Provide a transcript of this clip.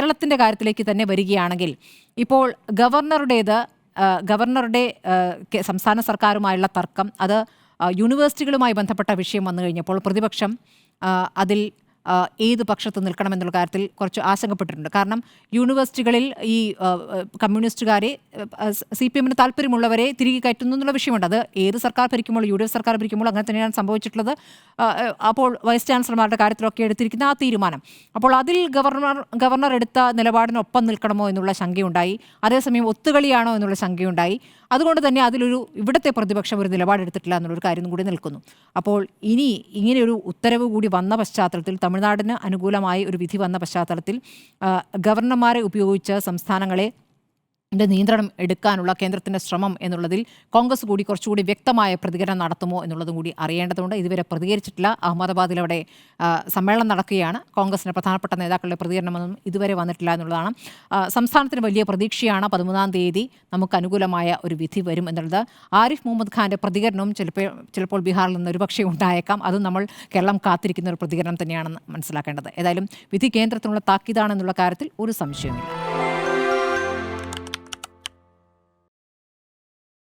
കേരളത്തിൻ്റെ കാര്യത്തിലേക്ക് തന്നെ വരികയാണെങ്കിൽ ഇപ്പോൾ ഗവർണറുടെ സംസ്ഥാന സർക്കാരുമായുള്ള തർക്കം അത് യൂണിവേഴ്സിറ്റികളുമായി ബന്ധപ്പെട്ട വിഷയം വന്നു കഴിഞ്ഞപ്പോൾ പ്രതിപക്ഷം അതിൽ ഏത് പക്ഷത്ത് നിൽക്കണമെന്നുള്ള കാര്യത്തിൽ കുറച്ച് ആശങ്കപ്പെട്ടിട്ടുണ്ട്. കാരണം യൂണിവേഴ്സിറ്റികളിൽ ഈ കമ്മ്യൂണിസ്റ്റുകാരെ CPM-ന് താല്പര്യമുള്ളവരെ തിരികെ കയറ്റുന്നു എന്നുള്ള വിഷയമുണ്ട്. അത് ഏത് സർക്കാർ ഭരിക്കുമ്പോൾ UDF സർക്കാർ ഭരിക്കുമ്പോൾ അങ്ങനെ തന്നെയാണ് സംഭവിച്ചിട്ടുള്ളത്. അപ്പോൾ വൈസ് ചാൻസലർമാരുടെ കാര്യത്തിലൊക്കെ എടുത്തിരിക്കുന്ന ആ തീരുമാനം, അപ്പോൾ അതിൽ ഗവർണർ എടുത്ത നിലപാടിനൊപ്പം നിൽക്കണമോ എന്നുള്ള ശങ്കയുണ്ടായി. അതേസമയം ഒത്തുകളിയാണോ എന്നുള്ള ശങ്കയുണ്ടായി. അതുകൊണ്ട് തന്നെ ഇവിടുത്തെ പ്രതിപക്ഷം ഒരു നിലപാടെടുത്തിട്ടില്ല എന്നുള്ളൊരു കാര്യം കൂടി നിൽക്കുന്നു. അപ്പോൾ ഇനി ഇങ്ങനെയൊരു ഉത്തരവ് കൂടി വന്ന പശ്ചാത്തലത്തിൽ, തമിഴ്നാടിന് അനുകൂലമായി ഒരു വിധി വന്ന പശ്ചാത്തലത്തിൽ ഗവർണർമാരെ ഉപയോഗിച്ച് സംസ്ഥാനങ്ങളെ നിയന്ത്രണം എടുക്കാനുള്ള കേന്ദ്രത്തിൻ്റെ ശ്രമം എന്നുള്ളതിൽ കോൺഗ്രസ് കൂടി കുറച്ചുകൂടി വ്യക്തമായ പ്രതികരണം നടത്തുമോ എന്നുള്ളതും കൂടി അറിയേണ്ടതുണ്ട്. ഇതുവരെ പ്രതികരിച്ചിട്ടില്ല. അഹമ്മദാബാദിൽ അവിടെ സമ്മേളനം നടക്കുകയാണ്. കോൺഗ്രസിൻ്റെ പ്രധാനപ്പെട്ട നേതാക്കളുടെ പ്രതികരണമൊന്നും ഇതുവരെ വന്നിട്ടില്ല എന്നുള്ളതാണ്. സംസ്ഥാനത്തിന് വലിയ പ്രതീക്ഷയാണ് 13-ാം തീയതി നമുക്ക് അനുകൂലമായ ഒരു വിധി വരും എന്നുള്ളത്. ആരിഫ് മുഹമ്മദ് ഖാൻ്റെ പ്രതികരണവും ചിലപ്പോൾ ബീഹാറിൽ നിന്ന് ഒരുപക്ഷെ ഉണ്ടായേക്കാം. അതും നമ്മൾ കേരളം കാത്തിരിക്കുന്ന ഒരു പ്രതികരണം തന്നെയാണെന്ന് മനസ്സിലാക്കേണ്ടത്. ഏതായാലും വിധി കേന്ദ്രത്തിനുള്ള താക്കീതാണെന്നുള്ള കാര്യത്തിൽ ഒരു സംശയവുമില്ല.